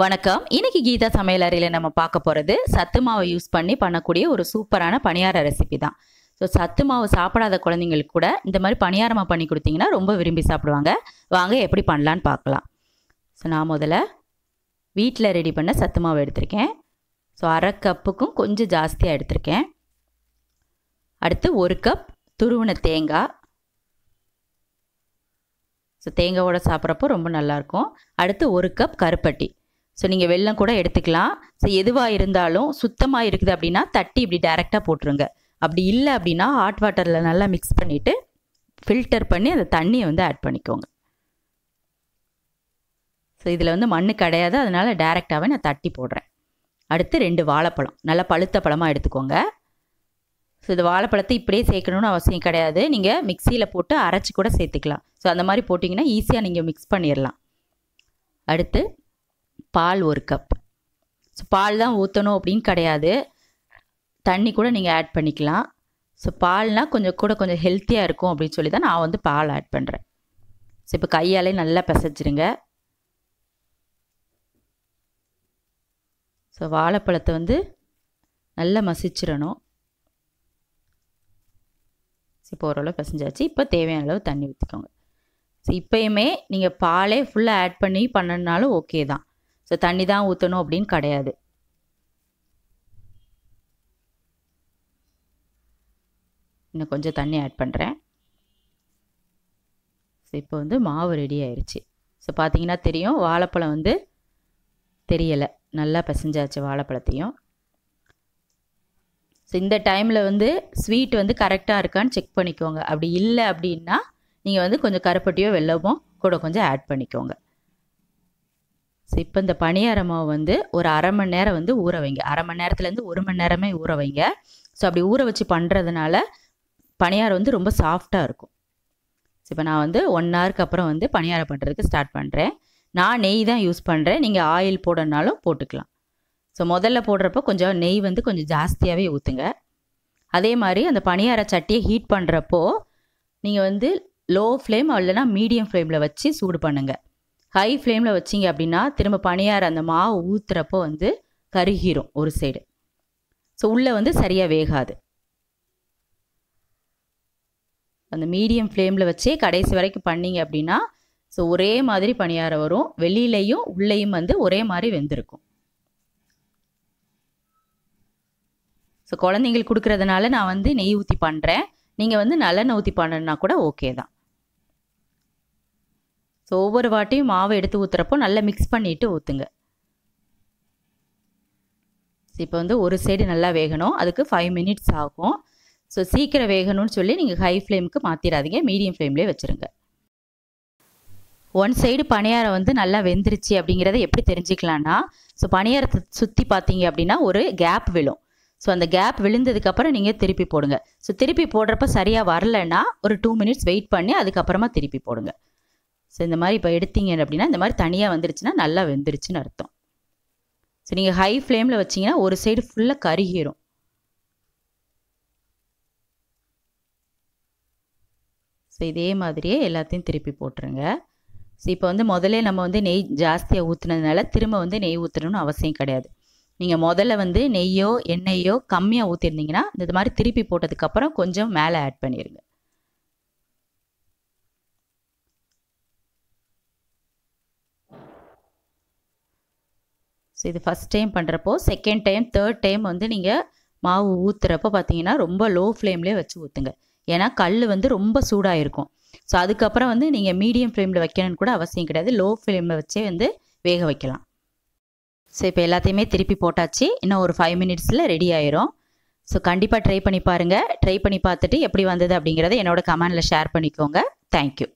வணக்கம். இன்னைக்கு கீதா சமையல் அறையில் நம்ம பார்க்க போகிறது சத்து மாவை யூஸ் பண்ணி பண்ணக்கூடிய ஒரு சூப்பரான பணியார ரெசிபி தான். ஸோ சத்து மாவு சாப்பிடாத குழந்தைங்களுக்கு கூட இந்த மாதிரி பணியாரமாக பண்ணி கொடுத்தீங்கன்னா ரொம்ப விரும்பி சாப்பிடுவாங்க. வாங்க எப்படி பண்ணலான்னு பார்க்கலாம். ஸோ நான் முதல்ல வீட்டில் ரெடி பண்ண சத்து மாவு எடுத்திருக்கேன். ஸோ அரை கப்புக்கும் கொஞ்சம் ஜாஸ்தியாக எடுத்திருக்கேன். அடுத்து 1 கப் துருவின தேங்காய். ஸோ தேங்காயோட சாப்பிட்றப்போ ரொம்ப நல்லாயிருக்கும். அடுத்து 1 கப் கருப்பட்டி. ஸோ நீங்கள் வெல்லம் கூட எடுத்துக்கலாம். ஸோ எதுவாக இருந்தாலும் சுத்தமாக இருக்குது அப்படின்னா தட்டி இப்படி டைரெக்டாக போட்டுருங்க. அப்படி இல்லை அப்படின்னா ஹாட் வாட்டரில் நல்லா மிக்ஸ் பண்ணிவிட்டு ஃபில்டர் பண்ணி அந்த தண்ணியை ஆட் பண்ணிக்கோங்க. ஸோ இதில் மண் கிடையாது, அதனால் டைரெக்டாகவே நான் தட்டி போடுறேன். அடுத்து 2 வாழைப்பழம், நல்லா பழுத்த பழமாக எடுத்துக்கோங்க. ஸோ இந்த வாழைப்பழத்தை இப்படியே சேர்க்கணுன்னு அவசியம் கிடையாது, நீங்கள் மிக்சியில் போட்டு அரைச்சி கூட சேர்த்துக்கலாம். ஸோ அந்த மாதிரி போட்டிங்கன்னா ஈஸியாக நீங்கள் மிக்ஸ் பண்ணிடலாம். அடுத்து பால் 1 கப். ஸோ பால் தான் ஊற்றணும் அப்படின்னு கிடையாது, தண்ணி கூட நீங்கள் ஆட் பண்ணிக்கலாம். ஸோ பால்னால் கொஞ்சம் ஹெல்த்தியாக இருக்கும் அப்படின்னு சொல்லி தான் நான் பால் ஆட் பண்ணுறேன். ஸோ இப்போ கையாலே நல்லா பிசைச்சிருங்க. ஸோ வாழைப்பழத்தை நல்லா மசிச்சிடணும். இப்போ ஓரளவு பிசைஞ்சாச்சு. இப்போ தேவையான அளவு தண்ணி ஊற்றிக்கோங்க. ஸோ இப்போயுமே நீங்கள் பாலே ஃபுல்லாக ஆட் பண்ணி பண்ணனாலும் ஓகே தான். ஸோ தண்ணி தான் ஊற்றணும் அப்படின்னு கிடையாது. இன்னும் கொஞ்சம் தண்ணி ஆட் பண்ணுறேன். ஸோ இப்போ மாவு ரெடி ஆயிடுச்சு. ஸோ பார்த்தீங்கன்னா தெரியும், வாழைப்பழம் தெரியலை, நல்லா பிசைஞ்சாச்சு வாழைப்பழத்தையும். ஸோ இந்த டைமில் ஸ்வீட் கரெக்டாக இருக்கான்னு செக் பண்ணிக்கோங்க. அப்படி இல்லை அப்படின்னா நீங்கள் கொஞ்சம் கருப்பட்டியோ வெல்லமோ கூட கொஞ்சம் ஆட் பண்ணிக்கோங்க. ஸோ இப்போ இந்த பணியார மாவு ஒரு அரை மணி நேரம் ஊற வைங்க. அரை மணி நேரத்துலேருந்து 1 மணி நேரமே ஊற வைங்க. ஸோ அப்படி ஊற வச்சு பண்ணுறதுனால பணியாரம் ரொம்ப சாஃப்டாக இருக்கும். ஸோ இப்போ நான் 1 ஹவருக்கு அப்புறம் பணியாரம் பண்ணுறதுக்கு ஸ்டார்ட் பண்ணுறேன். நான் நெய் தான் யூஸ் பண்ணுறேன், நீங்கள் ஆயில் போடனாலும் போட்டுக்கலாம். ஸோ முதல்ல போடுறப்போ கொஞ்சம் நெய் கொஞ்சம் ஜாஸ்தியாகவே ஊற்றுங்க. அதே மாதிரி அந்த பணியார சட்டியை ஹீட் பண்ணுறப்போ நீங்கள் லோ ஃப்ளேம் இல்லைனா மீடியம் ஃப்ளேமில் வச்சு சூடு பண்ணுங்கள். ஹை ஃப்ளேமில் வச்சிங்க அப்படின்னா திரும்ப பணியார அந்த மாவு ஊற்றுறப்போ கருகிரும் ஒரு சைடு. ஸோ உள்ளே சரியாக வேகாது. அந்த மீடியம் ஃப்ளேமில் வச்சே கடைசி வரைக்கும் பண்ணிங்க அப்படின்னா ஸோ ஒரே மாதிரி பணியாரம் வரும். வெளியிலையும் உள்ளேயும் ஒரே மாதிரி வெந்திருக்கும். ஸோ குழந்தைங்களுக்கு கொடுக்குறதுனால நான் நெய் ஊற்றி பண்ணுறேன். நீங்கள் நல்லெண்ணெய் ஊற்றி பண்ணணுன்னா கூட ஓகே தான். ஸோ ஒவ்வொரு வாட்டியும் மாவை எடுத்து ஊற்றுறப்போ நல்லா மிக்ஸ் பண்ணிவிட்டு ஊற்றுங்க. ஸோ இப்போ ஒரு சைடு நல்லா வேகணும், அதுக்கு 5 மினிட்ஸ் ஆகும். ஸோ சீக்கிரம் வேகணும்னு சொல்லி நீங்கள் ஹை ஃப்ளேமுக்கு மாற்றிடாதீங்க, மீடியம் ஃப்ளேம்லேயே வச்சுருங்க. 1 சைடு பணியாரம் நல்லா வெந்துருச்சு அப்படிங்கிறத எப்படி தெரிஞ்சுக்கலான்னா, ஸோ பணியாரத்தை சுற்றி பார்த்தீங்க அப்படின்னா ஒரு கேப் விழும். ஸோ அந்த கேப் விழுந்ததுக்கப்புறம் நீங்கள் திருப்பி போடுங்க. ஸோ திருப்பி போடுறப்ப சரியாக வரலைன்னா ஒரு 2 மினிட்ஸ் வெயிட் பண்ணி அதுக்கப்புறமா திருப்பி போடுங்க. ஸோ இந்த மாதிரி இப்போ எடுத்தீங்க அப்படின்னா இந்த மாதிரி தனியாக வந்துருச்சுன்னா நல்லா வெந்துருச்சுன்னு அர்த்தம். ஸோ நீங்கள் ஹை ஃப்ளேமில் வச்சிங்கன்னா ஒரு சைடு ஃபுல்லாக கருகிரும். ஸோ இதே மாதிரியே எல்லாத்தையும் திருப்பி போட்டுருங்க. ஸோ இப்போ முதல்ல நம்ம நெய் ஜாஸ்தியாக ஊற்றுனதுனால திரும்ப நெய் ஊற்றணும்னு அவசியம் கிடையாது. நீங்கள் முதல்ல நெய்யோ எண்ணெயோ கம்மியாக ஊற்றிருந்தீங்கன்னா இந்த மாதிரி திருப்பி போட்டதுக்கப்புறம் கொஞ்சம் மேலே ஆட் பண்ணிடுங்க. ஸோ இது ஃபஸ்ட் டைம் பண்ணுறப்போ, செகண்ட் டைம் தேர்ட் டைம் நீங்கள் மாவு ஊற்றுறப்போ பார்த்தீங்கன்னா ரொம்ப லோ ஃப்ளேம்லேயே வச்சு ஊற்றுங்க. ஏன்னா கல் ரொம்ப சூடாக இருக்கும். ஸோ அதுக்கப்புறம் நீங்கள் மீடியம் ஃப்ளேமில் வைக்கணும்னு கூட அவசியம் கிடையாது, லோ ஃப்ளேமில் வச்சே வேக வைக்கலாம். ஸோ இப்போ எல்லாத்தையுமே திருப்பி போட்டாச்சு. இன்னும் ஒரு 5 மினிட்ஸில் ரெடி ஆயிரும். ஸோ கண்டிப்பாக ட்ரை பண்ணி பாருங்கள். ட்ரை பண்ணி பார்த்துட்டு எப்படி வந்தது அப்படிங்கிறத என்னோட கமெண்டில் ஷேர் பண்ணிக்கோங்க. தேங்க்யூ.